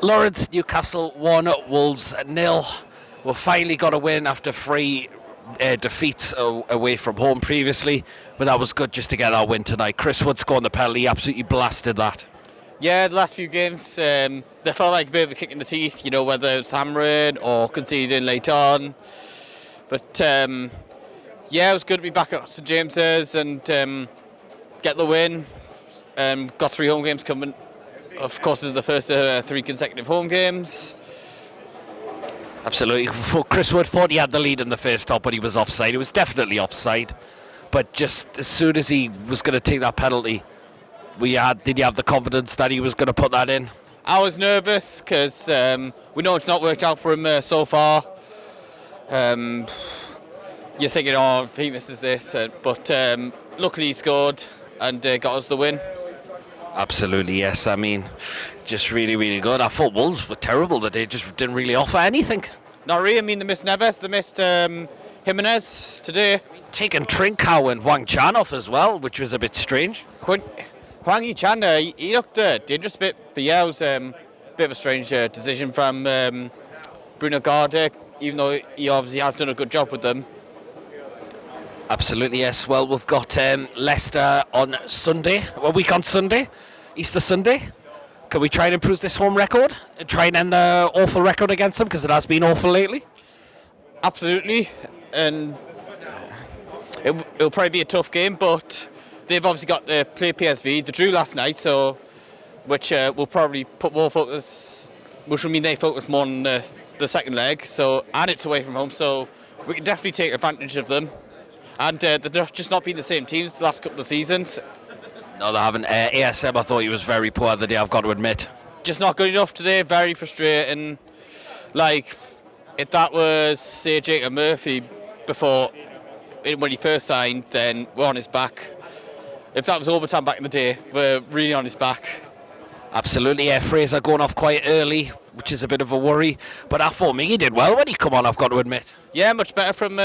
Lawrence, Newcastle 1, Wolves 0. We've finally got a win after three defeats away from home previously, but that was good just to get our win tonight. Chris Wood scoring the penalty, absolutely blasted that. Yeah, the last few games, they felt like a bit of a kick in the teeth, whether it's hammering or conceding late on. But yeah, it was good to be back at St James's and get the win. Got 3 home games coming. Of course, this is the first 3 consecutive home games. Absolutely. Chris Wood thought he had the lead in the first half, but he was offside. It was definitely offside. But just as soon as he was going to take that penalty, did you have the confidence that he was going to put that in? I was nervous because we know it's not worked out for him so far. You're thinking, oh, if he misses this, but luckily he scored and got us the win. Absolutely, yes. I mean, just really, really good. I thought Wolves were terrible that they just didn't really offer anything. Not really. I mean, they missed Neves, they missed Jimenez today. Taking Trincao and Wang Chan off as well, which was a bit strange. Hwang Yi-chan, he looked dangerous a bit, but yeah, it was a bit of a strange decision from Bruno Garde, even though he obviously has done a good job with them. Absolutely, yes. Well, we've got Leicester on Sunday, a week on Sunday, Easter Sunday. Can we try and improve this home record and try and end the awful record against them, because it has been awful lately? Absolutely, and it'll probably be a tough game, but they've obviously got to play PSV. They drew last night, which will probably put more focus, which will mean they focus more on the second leg. And it's away from home, so we can definitely take advantage of them. And they've just not been the same teams the last couple of seasons. No, they haven't. ASM, I thought he was very poor the day, I've got to admit. Just not good enough today, very frustrating. Like, if that was, say, Jacob Murphy before, when he first signed, then we're on his back. If that was Overtime back in the day, we're really on his back. Absolutely, yeah. Fraser going off quite early, which is a bit of a worry. But I thought Miggy did well when he come on, I've got to admit. Yeah, much better from...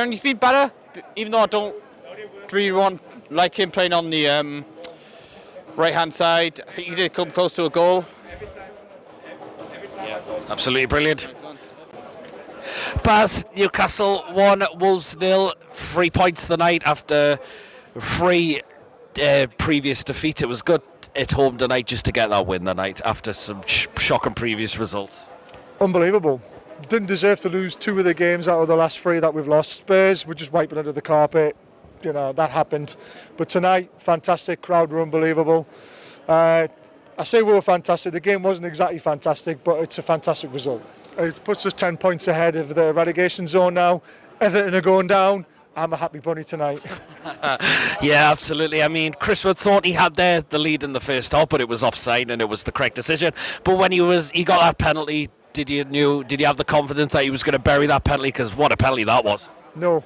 he's been better, even though I don't really like him playing on the right-hand side. I think he did come close to a goal. Yeah, absolutely brilliant. Baz, Newcastle 1, Wolves 0, 3 points tonight after 3 previous defeats. It was good at home tonight just to get that win tonight after some shocking previous results. Unbelievable. Didn't deserve to lose 2 of the games out of the last 3 that we've lost. Spurs were just wiping under the carpet. That happened. But tonight, fantastic. Crowd were unbelievable. I say we were fantastic. The game wasn't exactly fantastic, but it's a fantastic result. It puts us 10 points ahead of the relegation zone now. Everton are going down. I'm a happy bunny tonight. Yeah, absolutely. I mean, Chris Wood thought he had the lead in the first half, but it was offside and it was the correct decision. But when he got that penalty, did you have the confidence that he was going to bury that penalty? Because what a penalty that was. No.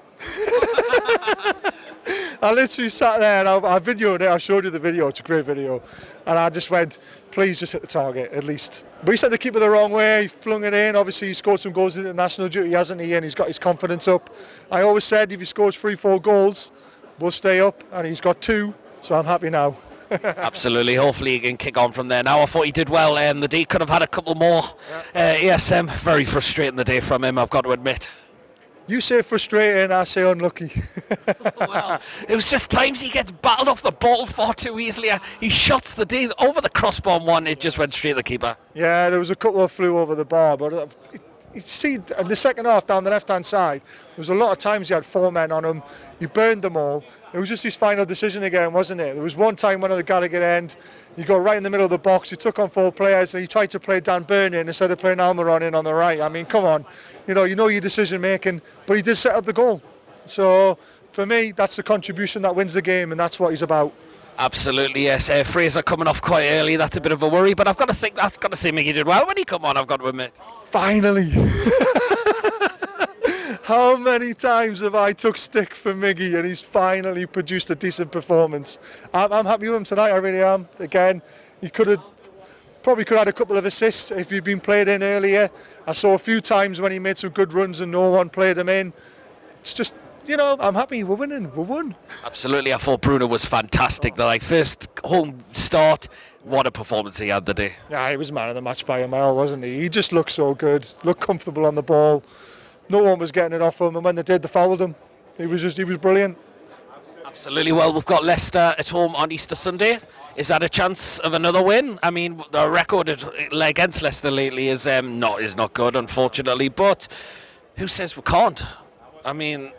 I literally sat there and I videoed it. I showed you the video. It's a great video. And I just went, please just hit the target at least. But he sent the keeper the wrong way. He flung it in. Obviously, he scored some goals in international duty, hasn't he? And he's got his confidence up. I always said if he scores 3-4 goals, we'll stay up. And he's got 2. So I'm happy now. Absolutely. Hopefully he can kick on from there. Now I thought he did well. The day could have had a couple more. ASM, very frustrating the day from him, I've got to admit. You say frustrating, I say unlucky. Well, it was just times he gets battled off the ball far too easily. He shots the day over the crossbar one, it just went straight to the keeper. Yeah, there was a couple that flew over the bar, but you see in the second half down the left-hand side, there was a lot of times he had 4 men on him. He burned them all. It was just his final decision again, wasn't it? There was one time when at the Gallagher end, he got right in the middle of the box, he took on 4 players and he tried to play Dan Burn in instead of playing Almiron in on the right. I mean, come on. You know your decision making, but he did set up the goal. So for me, that's the contribution that wins the game, and that's what he's about. Absolutely, yes. Fraser coming off quite early, that's a bit of a worry, but I've got to say Mickey did well when he come on, I've got to admit. Finally. How many times have I took stick for Miggy and he's finally produced a decent performance? I'm happy with him tonight, I really am. Again, he probably could have had a couple of assists if he'd been played in earlier. I saw a few times when he made some good runs and no one played him in. It's just you know, I'm happy we're winning. We won. Absolutely, I thought Bruno was fantastic. The first home start, what a performance he had the day. Yeah, he was man of the match by a mile, wasn't he? He just looked so good, looked comfortable on the ball. No one was getting it off him, and when they did, they fouled him. He was brilliant. Absolutely. Well, we've got Leicester at home on Easter Sunday. Is that a chance of another win? I mean, the record against Leicester lately is not good, unfortunately. But who says we can't? I mean,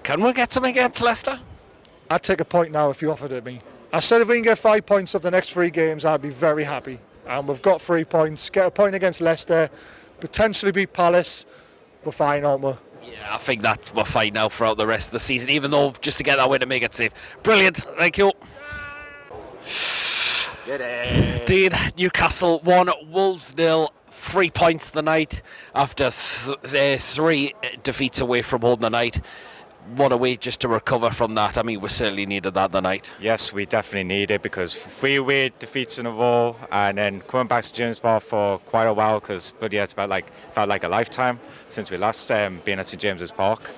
can we get something against Leicester? I'd take a point now if you offered it me. I said if we can get 5 points of the next 3 games, I'd be very happy. And we've got 3 points. Get a point against Leicester, potentially beat Palace. We're fine, aren't we? Yeah, I think that we're fine now throughout the rest of the season, even though just to get that win to make it safe. Brilliant, thank you. Dean, Newcastle 1, Wolves 0, 3 points the night after 3 defeats away from home the night. What a way just to recover from that. I mean, we certainly needed that the night. Yes, we definitely need it because 3 away defeats in a row and then coming back to James Park for quite a while because bloody hell, it's felt like a lifetime since we last been at St James's Park.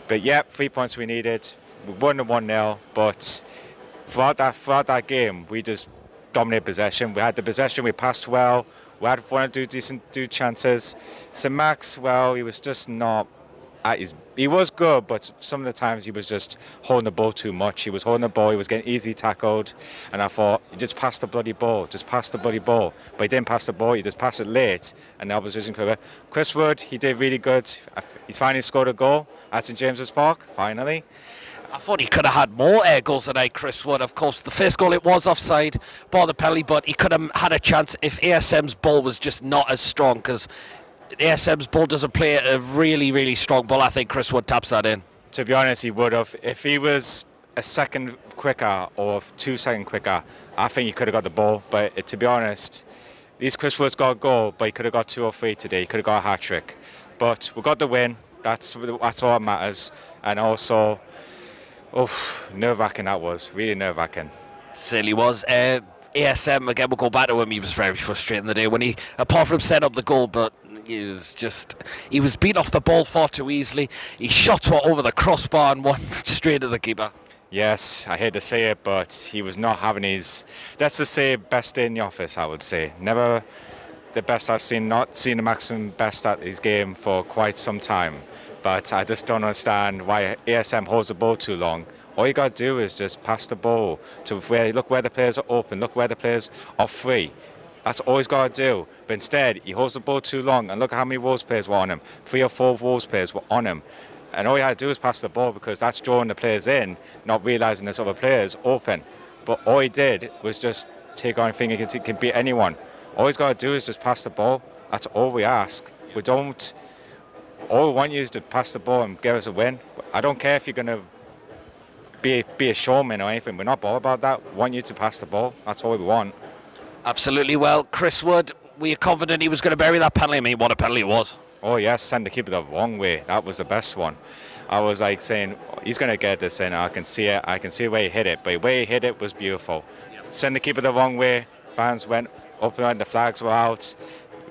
But yeah, 3 points we needed. We won the 1-0, but throughout that game, we just dominated possession. We had the possession, we passed well, we had one or two decent chances. St Max, well, he was just not at his. He was good, but some of the times he was just holding the ball too much. He was holding the ball, he was getting easily tackled, and I thought, just pass the bloody ball, just pass the bloody ball. But he didn't pass the ball, he just passed it late, and the opposition could. Chris Wood, he did really good. He's finally scored a goal at St James's Park, finally. I thought he could have had more goals tonight, Chris Wood. Of course, the first goal, it was offside, bar the penalty, but he could have had a chance if ASM's ball was just not as strong, because ASM's ball doesn't play a really, really strong ball. I think Chris Wood taps that in. To be honest, he would have. If he was a second quicker or 2 seconds quicker, I think he could have got the ball. But to be honest, Chris Wood's got a goal, but he could have got 2 or 3 today. He could have got a hat-trick. But we got the win. That's all that matters. And also, nerve-wracking that was. Really nerve-wracking. Certainly was. ASM, again, we'll go back to him. He was very frustrating the day when he, apart from setting up the goal, but he was beat off the ball far too easily. He shot over the crossbar and one straight at the keeper. Yes, I hate to say it, but he was not having his, let's just say, best day in the office, I would say. Never the best I've seen, not seen the maximum best at his game for quite some time. But I just don't understand why ASM holds the ball too long. All you got to do is just pass the ball to look where the players are open, look where the players are free. That's all he's got to do. But instead, he holds the ball too long, and look at how many Wolves players were on him. 3 or 4 Wolves players were on him. And all he had to do is pass the ball because that's drawing the players in, not realising there's other players open. But all he did was just take on thinking he can beat anyone. All he's got to do is just pass the ball. That's all we ask. All we want you is to pass the ball and give us a win. I don't care if you're going to be a showman or anything. We're not bothered about that. We want you to pass the ball. That's all we want. Absolutely. Well, Chris Wood, were you confident he was going to bury that penalty? I mean, what a penalty it was. Oh, yes, send the keeper the wrong way. That was the best one. I was like saying, he's going to get this in. I can see it. I can see where he hit it. But the way he hit it was beautiful. Send the keeper the wrong way. Fans went up and the flags were out.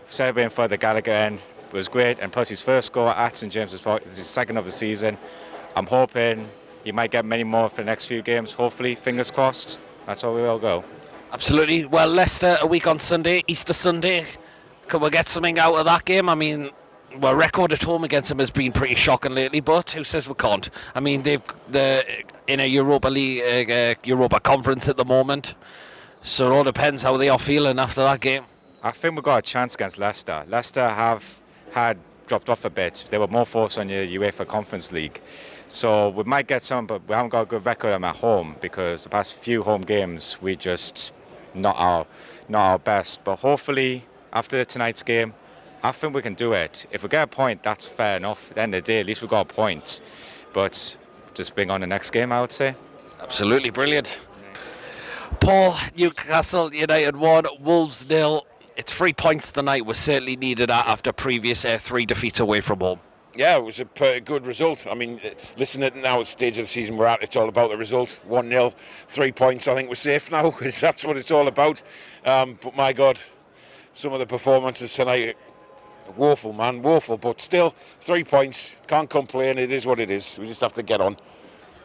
Celebrating for the Gallagher end. It was great. And plus his first goal at St James's Park is his second of the season. I'm hoping he might get many more for the next few games. Hopefully, fingers crossed. That's all we will go. Absolutely. Well, Leicester a week on Sunday, Easter Sunday. Can we get something out of that game? I mean, our record at home against them has been pretty shocking lately, but who says we can't? I mean, they're in a Europa League, Europa Conference at the moment, so it all depends how they are feeling after that game. I think we've got a chance against Leicester. Leicester have had dropped off a bit. They were more focused on the UEFA Conference League. So we might get some, but we haven't got a good record at home because the past few home games we just not our best. But hopefully after tonight's game, I think we can do it. If we get a point, that's fair enough. At the end of the day, at least we got a point. But just bring on the next game, I would say. Absolutely brilliant. Paul, Newcastle United 1, Wolves 0. It's 3 points tonight. We certainly needed that after previous 3 defeats away from home. Yeah, it was a good result. I mean, listen, at now at stage of the season we're at, it's all about the result. 1-0, 3 points. I think we're safe now. That's what it's all about. But my God, some of the performances tonight, woeful, man, woeful. But still, 3 points. Can't complain. It is what it is. We just have to get on.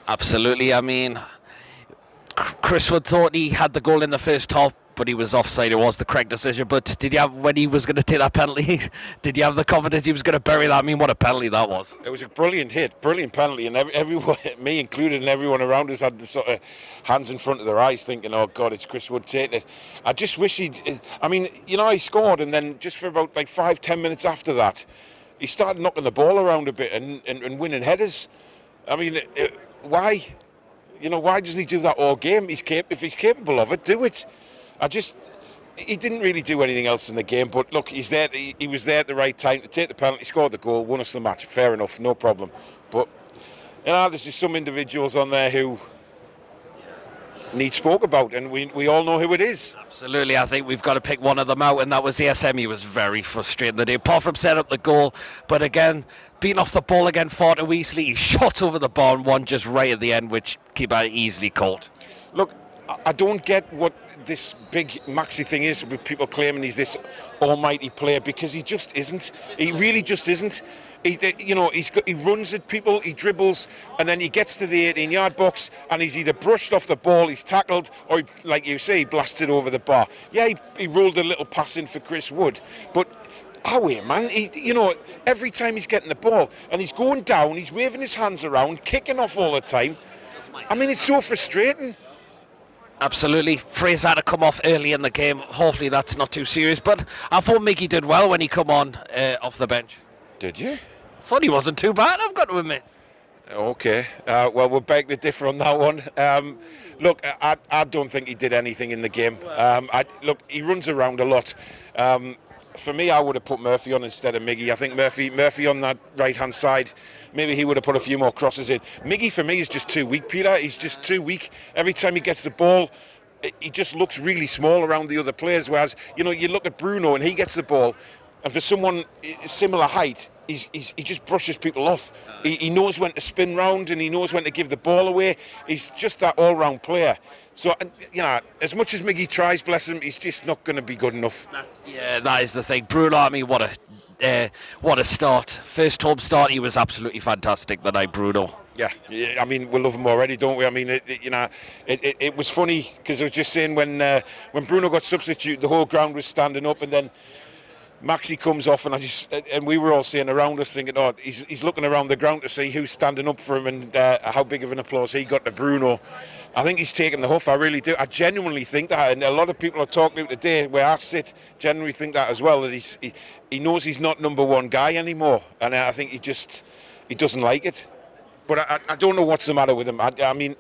Absolutely. I mean, Chris Wood thought he had the goal in the first half, but he was offside. It was the correct decision. But did you have, when he was going to take that penalty, did you have the confidence he was going to bury that? I mean, what a penalty that was. It was a brilliant hit, brilliant penalty, and everyone, me included, and everyone around us had the sort of hands in front of their eyes thinking, oh God, it's Chris Wood taking it. I just wish he'd, I mean, you know, he scored, and then just for about like 5-10 minutes after that, he started knocking the ball around a bit and winning headers. I mean, why? You know, why doesn't he do that all game? If he's capable of it, do it. He didn't really do anything else in the game, but look, he's there. He was there at the right time to take the penalty, scored the goal, won us the match. Fair enough, no problem. But you know, there's just some individuals on there who need spoke about, and we all know who it is. Absolutely, I think we've got to pick one of them out, and that was ASM. He was very frustrating the day, apart from setting up the goal, but again, being off the ball again far too easily. He shot over the bar and one just right at the end, which keeper easily caught. Look, I don't get what this big Maxi thing is with people claiming he's this almighty player, because he just isn't. He really just isn't. He runs at people, he dribbles, and then he gets to the 18-yard box and he's either brushed off the ball, he's tackled, or he, like you say, he blasted over the bar. Yeah, he rolled a little pass in for Chris Wood, but man, every time he's getting the ball and he's going down, he's waving his hands around, kicking off all the time. I mean, it's so frustrating. Absolutely. Fraser had to come off early in the game. Hopefully that's not too serious. But I thought Miggy did well when he come on off the bench. Did you? Thought he wasn't too bad, I've got to admit. Okay. Well, we'll beg to differ on that one. Look, I don't think he did anything in the game. Look, he runs around a lot. For me, I would have put Murphy on instead of Miggy. I think Murphy on that right-hand side, maybe he would have put a few more crosses in. Miggy, for me, is just too weak, Peter. He's just too weak. Every time he gets the ball, he just looks really small around the other players. Whereas, you look at Bruno and he gets the ball, and for someone similar height, he just brushes people off. He knows when to spin round and he knows when to give the ball away. He's just that all-round player. So, as much as Miggy tries, bless him, he's just not going to be good enough. Yeah, that is the thing. Bruno, I mean, what a start. First home start, he was absolutely fantastic the night, Bruno. Yeah, I mean, we love him already, don't we? I mean, it was funny because I was just saying when Bruno got substituted, the whole ground was standing up, and then Maxi comes off, and we were all saying around us, thinking, oh, he's looking around the ground to see who's standing up for him and how big of an applause he got to Bruno. I think he's taken the huff, I really do. I genuinely think that, and a lot of people are talking about today where I sit, genuinely think that as well, that he knows he's not number one guy anymore, and I think he doesn't like it. But I don't know what's the matter with him. I mean,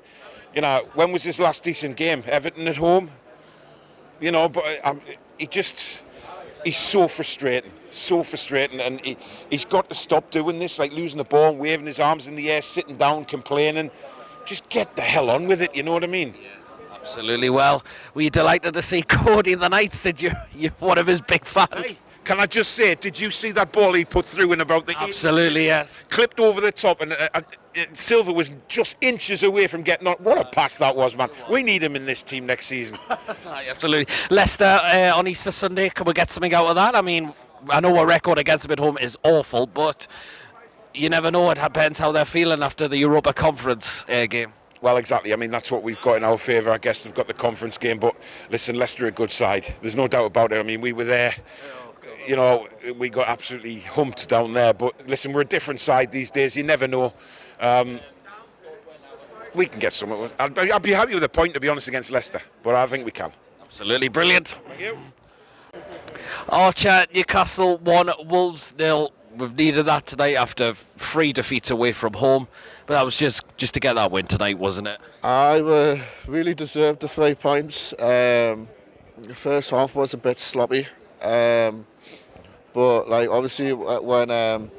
when was his last decent game? Everton at home? But he's so frustrating, and he's got to stop doing this, like losing the ball, waving his arms in the air, sitting down, complaining. Just get the hell on with it, you know what I mean? Yeah, absolutely. Well, were you delighted to see Cody the night? Said you're one of his big fans. Hey, can I just say, did you see that ball he put through in about the... Absolutely, yes. Clipped over the top, and Silva was just inches away from getting on. What a pass that was, man. We need him in this team next season. Absolutely. Leicester on Easter Sunday, can we get something out of that? I mean, I know our record against them at home is awful, but you never know. It depends how they're feeling after the Europa Conference game. Well, exactly. I mean, that's what we've got in our favour. I guess they've got the conference game, but listen, Leicester are a good side. There's no doubt about it. I mean, we were there. We got absolutely humped down there. But listen, we're a different side these days. You never know. We can get something. I'd be happy with a point, to be honest, against Leicester. But I think we can. Absolutely brilliant. Thank you. Archer, Newcastle 1, Wolves 0. We've needed that tonight after 3 defeats away from home. But that was just to get that win tonight, wasn't it? I really deserved the 3 points. The first half was a bit sloppy. But obviously when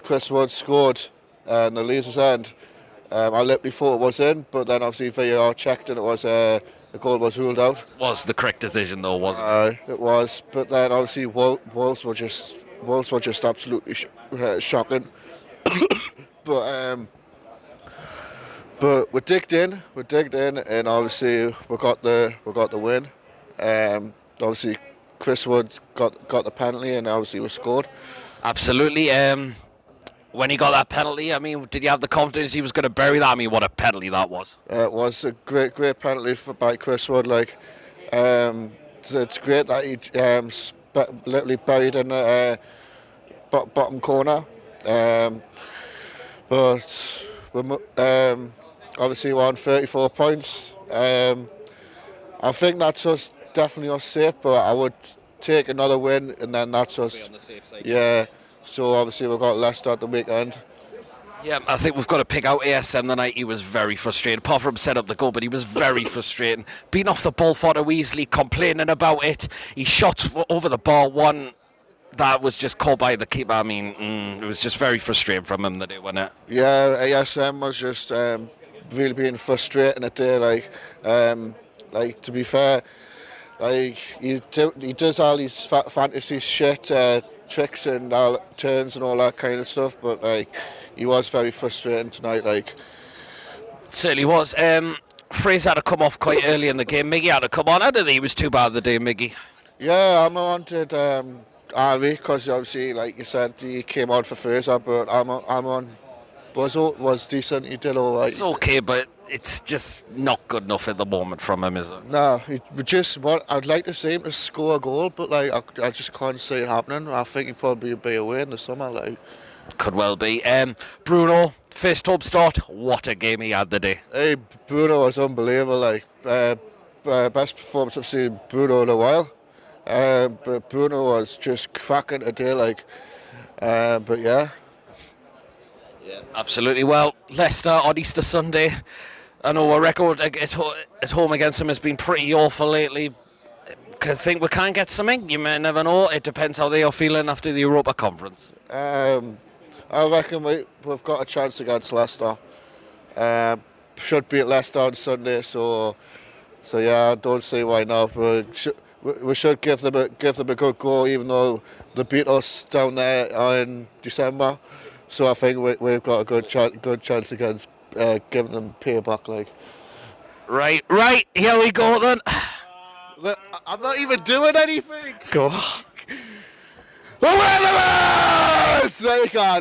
Chris Wood scored in the Leeds' end, I literally thought it was in, but then obviously VAR checked and it was the goal was ruled out. Was the correct decision though, wasn't it? It was, but then obviously Wolves were just absolutely shocking. But we digged in, and obviously we got the win. Obviously Chris Wood got the penalty and obviously was scored. Absolutely. When he got that penalty, I mean, did you have the confidence he was going to bury that? I mean, what a penalty that was. It was a great penalty by Chris Wood. Like, it's great that he literally buried in the bottom corner. But obviously we're on 34 points. I think that's us, definitely us safe, but I would take another win and then that's us. On the safe side. Yeah, so obviously we've got Leicester at the weekend. Yeah, I think we've got to pick out ASM the night. He was very frustrated, apart from set up the goal, but he was very frustrating. Being off the ball far too easily, complaining about it. He shot over the bar one that was just caught by the keeper. I mean, it was just very frustrating from him that day, wasn't it? Yeah, ASM was just really being frustrating at day. Like to be fair, like he does all these fantasy shit tricks and all, turns and all that kind of stuff, but like he was very frustrating tonight. Like Certainly was. Fraser had to come off quite early in the game. Miggy had to come on. I didn't think he was too bad the day, Miggy. yeah, I wanted Ari because obviously, like you said, he came on for Fraser, but I'm on was decent. He did all right. It's okay, but it's just not good enough at the moment from him, is it? No, I'd like to see him to score a goal, but like I just can't see it happening. I think he'll probably be away in the summer. Like Could well be. Bruno, first home start. What a game he had the day. hey, Bruno was unbelievable. Like best performance I've seen Bruno in a while. But Bruno was just cracking today. Like, but yeah. Absolutely. Well, Leicester on Easter Sunday. I know our record at home against them has been pretty awful lately. I think we can get something. You may never know. It depends how they are feeling after the Europa Conference. I reckon we've got a chance against Leicester. Should beat Leicester on Sunday, so yeah, I don't see why not. We should give them a good go, even though they beat us down there in December. So I think we've got a good chance against giving them payback. Like Right. Here we go then. I'm not even doing anything. Go on. There you go.